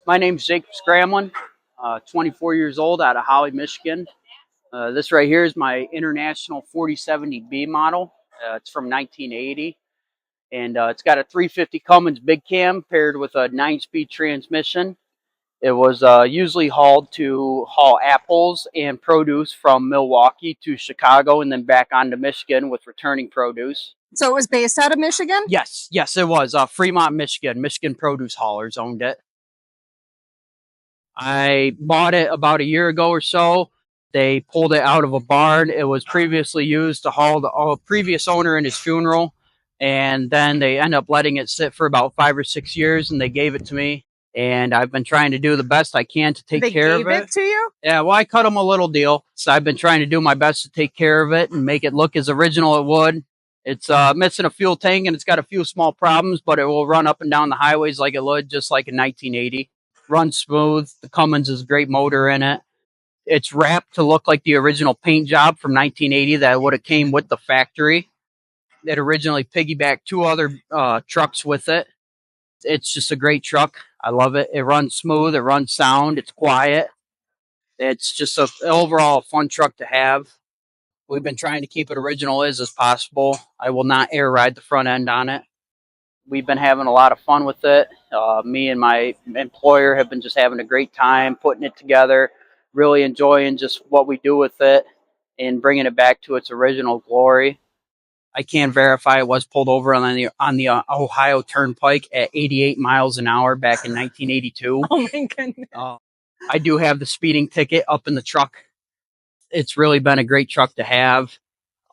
My name's Jacob Scramlin, 24 years old, out of Holly, Michigan. This right here is my International 4070B model. It's from 1980, and it's got a 350 Cummins big cam paired with a 9-speed transmission. It was usually hauled to haul apples and produce from Milwaukee to Chicago and then back on to Michigan with returning produce. So it was based out of Michigan? Yes, it was. Fremont, Michigan. Michigan Produce Haulers owned it. I bought it about a year ago or so. They pulled it out of a barn. It was previously used to haul the previous owner in his funeral, and then they end up letting it sit for about 5 or 6 years, and they gave it to me. And I've been trying to do the best I can to take care of it. They gave it to you? Yeah, well, I cut them a little deal. So I've been trying to do my best to take care of it and make it look as original as it would. It's missing a fuel tank, and it's got a few small problems, but it will run up and down the highways like it would, just like in 1980. Runs smooth. The Cummins is a great motor in it. It's wrapped to look like the original paint job from 1980 that would have came with the factory. It originally piggybacked 2 other trucks with it. It's just a great truck. I love it. It runs smooth. It runs sound. It's quiet. It's just an overall fun truck to have. We've been trying to keep it original as possible. I will not air ride the front end on it. We've been having a lot of fun with it. Me and my employer have been just having a great time putting it together, really enjoying just what we do with it and bringing it back to its original glory. I can verify it was pulled over on the Ohio Turnpike at 88 miles an hour back in 1982. Oh my goodness. I do have the speeding ticket up in the truck. It's really been a great truck to have.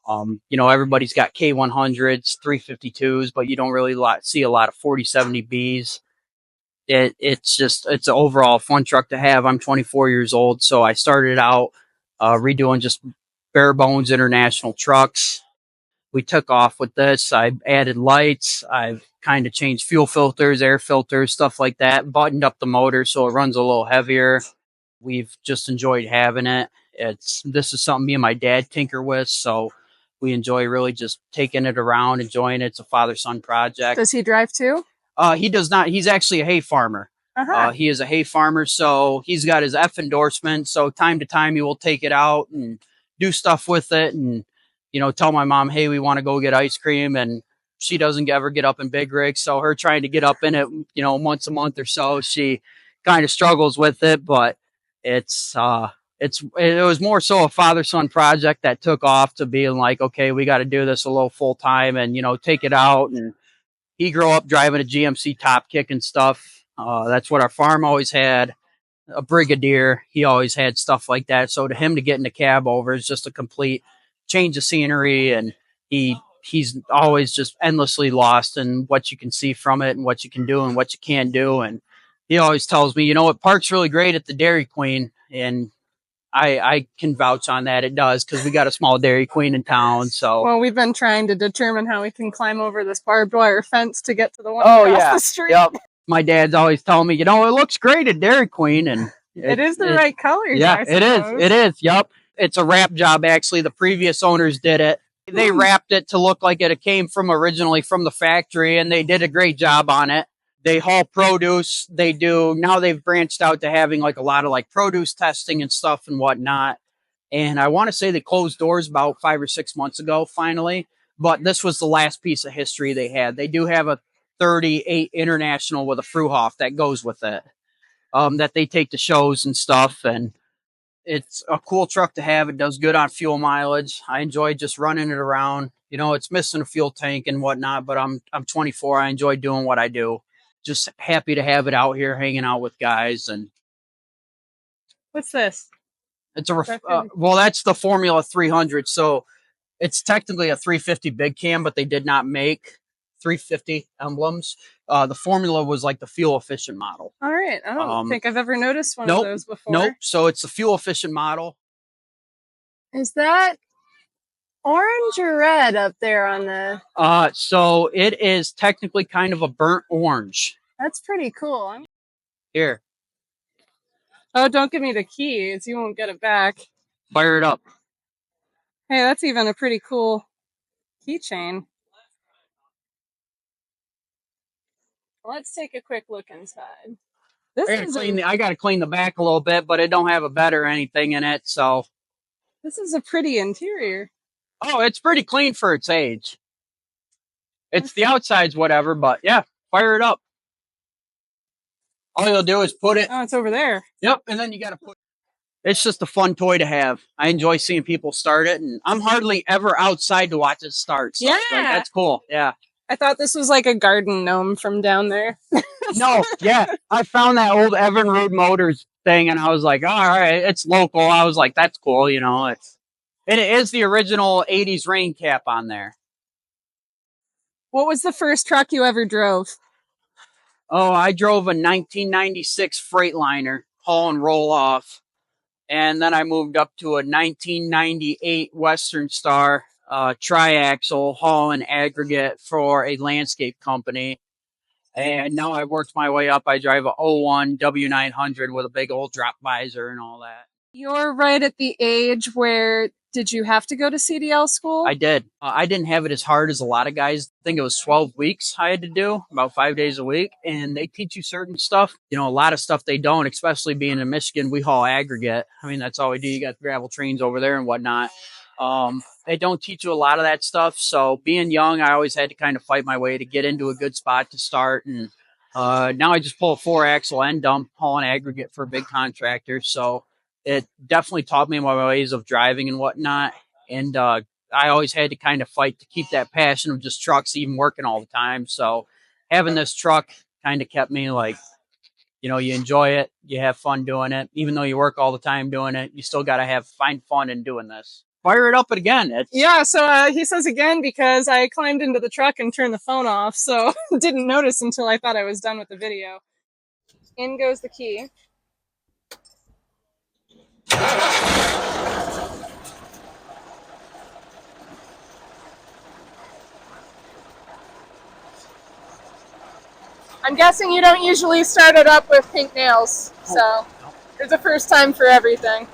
Everybody's got K100s, 352s, but you don't really see a lot of 4070Bs. It's an overall fun truck to have. I'm 24 years old, so I started out redoing just bare bones international trucks. We took off with this. I added lights. I've kind of changed fuel filters, air filters, stuff like that. Buttoned up the motor so it runs a little heavier. We've just enjoyed having it. This is something me and my dad tinker with, so we enjoy really just taking it around, enjoying it. It's a father-son project. Does he drive too? He does not. He's actually a hay farmer. He is a hay farmer, so he's got his F endorsement. So time to time, he will take it out and do stuff with it, and tell my mom, "Hey, we want to go get ice cream," and she doesn't ever get up in big rigs. So her trying to get up in it, once a month or so, she kind of struggles with it. But it was more so a father-son project that took off to being like, okay, we got to do this a little full time and take it out. And he grew up driving a GMC Top Kick and stuff. That's what our farm always had. A Brigadier, he always had stuff like that. So to him to get in the cab over is just a complete change of scenery, and he's always just endlessly lost in what you can see from it and what you can do and what you can't do. And he always tells me, it parks really great at the Dairy Queen, and I can vouch on that. It does, because we got a small Dairy Queen in town. So well, we've been trying to determine how we can climb over this barbed wire fence to get to the one across the street. Yep. My dad's always telling me, it looks great at Dairy Queen, and it is the right colors. Yeah, it is. It is. Yep. It's a wrap job. Actually, the previous owners did it. They wrapped it to look like it came originally from the factory, and they did a great job on it. They haul produce. Now they've branched out to having a lot of produce testing and stuff and whatnot. And I want to say they closed doors about 5 or 6 months ago, finally. But this was the last piece of history they had. They do have a 38 International with a Fruhoff that goes with it, that they take to shows and stuff. And it's a cool truck to have. It does good on fuel mileage. I enjoy just running it around. It's missing a fuel tank and whatnot, but I'm 24. I enjoy doing what I do. Just happy to have it out here hanging out with guys. And what's this? It's that's the Formula 300. So it's technically a 350 big cam, but they did not make 350 emblems. The Formula was the fuel efficient model. All right. I don't think I've ever noticed one of those before. Nope. So it's the fuel efficient model. Is that orange or red up there on the... So it is technically kind of a burnt orange. That's pretty cool. Here. Oh, don't give me the keys. You won't get it back. Fire it up. Hey, that's even a pretty cool keychain. Let's take a quick look inside. I gotta clean the back a little bit, but it don't have a bed or anything in it, so. This is a pretty interior. Oh, it's pretty clean for its age. It's the outside's whatever, but yeah, fire it up. All you'll do is put it. Oh, it's over there. Yep, and then you gotta put. It's just a fun toy to have. I enjoy seeing people start it, and I'm hardly ever outside to watch it start. So yeah, that's cool. Yeah. I thought this was like a garden gnome from down there. No, yeah. I found that old Evan Rood Motors thing, and I was like, oh, all right, it's local. I was like, that's cool, you know. It is the original 80s rain cap on there. What was the first truck you ever drove? Oh, I drove a 1996 Freightliner, haul and roll off. And then I moved up to a 1998 Western Star triaxle haul and aggregate for a landscape company. And now I worked my way up. I drive a 01 W900 with a big old drop visor and all that. You're right at the age where, did you have to go to CDL school? I did. I didn't have it as hard as a lot of guys. I think it was 12 weeks I had to do, about 5 days a week. And they teach you certain stuff. You know, a lot of stuff they don't, especially being in Michigan. We haul aggregate. I mean, that's all we do. You got gravel trains over there and whatnot. They don't teach you a lot of that stuff. So being young, I always had to kind of fight my way to get into a good spot to start. And now I just pull a 4-axle end dump, hauling aggregate for a big contractor. So it definitely taught me my ways of driving and whatnot. And I always had to kind of fight to keep that passion of just trucks, even working all the time. So having this truck kind of kept me like, you know, you enjoy it, you have fun doing it. Even though you work all the time doing it, you still got to find fun in doing this. Fire it up again. Yeah, so he says again because I climbed into the truck and turned the phone off, so didn't notice until I thought I was done with the video. In goes the key. I'm guessing you don't usually start it up with pink nails, so there's a first time for everything.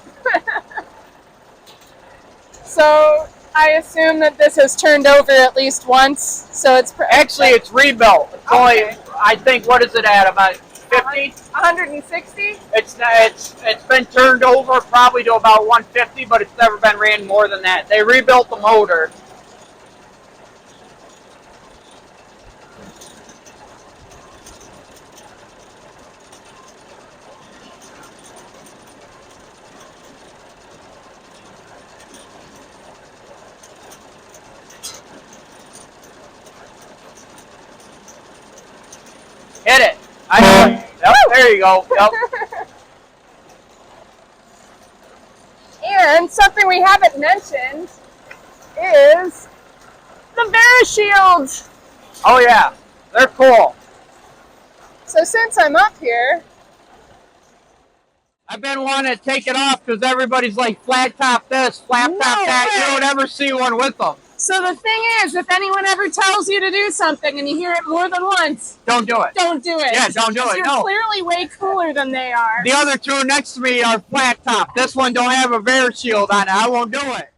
So I assume that this has turned over at least once, so it's actually it's rebuilt. It's only, I think, what is it at, about 50? 160? It's been turned over probably to about 150, but it's never been ran more than that. They rebuilt the motor. Hit it. Yep, there you go. Yep. And something we haven't mentioned is the Verishields. Oh yeah, they're cool. So since I'm up here, I've been wanting to take it off because everybody's like flat top this, flat top that. You don't ever see one with them. So the thing is, if anyone ever tells you to do something and you hear it more than once, don't do it. Don't do it. Yeah, don't do it. You're clearly way cooler than they are. The other two next to me are flat top. This one don't have a Verishield on it. I won't do it.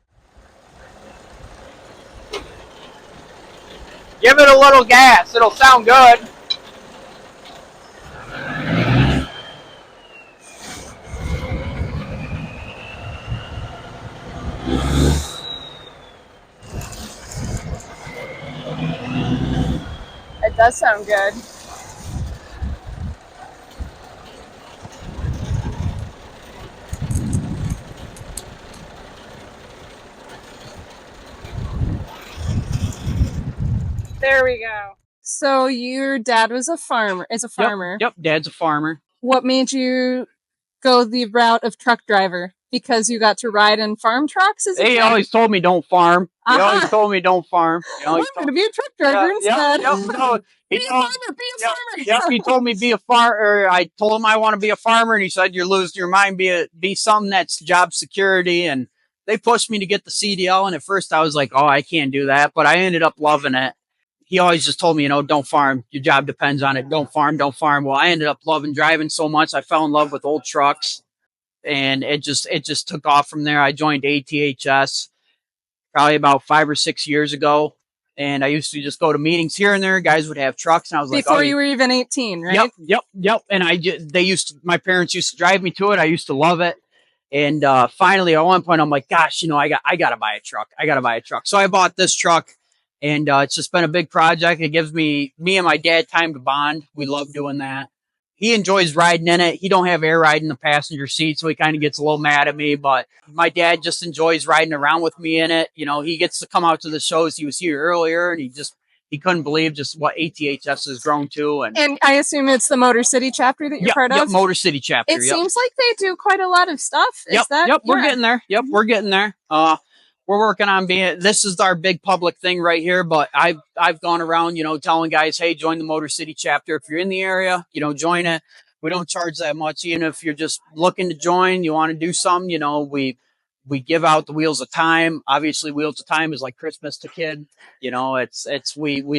Give it a little gas. It'll sound good. It does sound good. There we go. So your dad was a farmer, Yep, Dad's a farmer. What made you go the route of truck driver? Because you got to ride in farm trucks? He always told me don't farm. He always told me don't farm. I'm going to be a truck driver instead. Be a farmer. Yep, he told me be a farmer. I told him I want to be a farmer, and he said you're losing your mind. Be something that's job security. And they pushed me to get the CDL, and at first I was like, oh, I can't do that. But I ended up loving it. He always just told me, don't farm. Your job depends on it. Don't farm. Well, I ended up loving driving so much. I fell in love with old trucks. And it just took off from there. I joined ATHS probably about 5 or 6 years ago. And I used to just go to meetings here and there. Guys would have trucks, and I was like, before you were even 18, right? Yep. And my parents used to drive me to it. I used to love it. And finally, at one point, I'm like, gosh, I gotta buy a truck. So I bought this truck, and it's just been a big project. It gives me and my dad time to bond. We love doing that. He enjoys riding in it. He don't have air ride in the passenger seat, so he kind of gets a little mad at me. But my dad just enjoys riding around with me in it. He gets to come out to the shows. He was here earlier, and he couldn't believe just what ATHS has grown to. And I assume it's the Motor City chapter that you're part of? Yep, Motor City chapter. It seems like they do quite a lot of stuff. We're getting there. Yep, we're getting there. We're working on this is our big public thing right here, but I've gone around, telling guys, hey, join the Motor City chapter. If you're in the area, join it. We don't charge that much. Even if you're just looking to join, you want to do something, we give out the Wheels of Time. Obviously, Wheels of Time is like Christmas to kid. We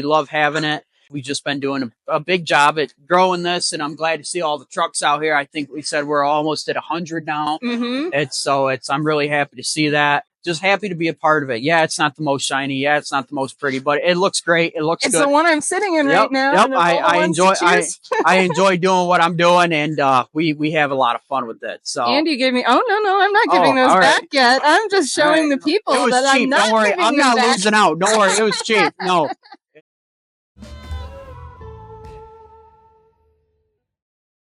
love having it. We've just been doing a big job at growing this, and I'm glad to see all the trucks out here. I think we said we're almost at 100 now. Mm-hmm. I'm really happy to see that. Just happy to be a part of it. Yeah, it's not the most shiny. Yeah, it's not the most pretty, but it looks great. It looks good. It's the one I'm sitting in right now. Yep. I enjoy doing what I'm doing, and we have a lot of fun with it. So. And you gave me. Oh no, I'm not giving those back yet. I'm just showing the people that cheap. I'm not. Don't worry, I'm not losing out. Don't worry, it was cheap. No,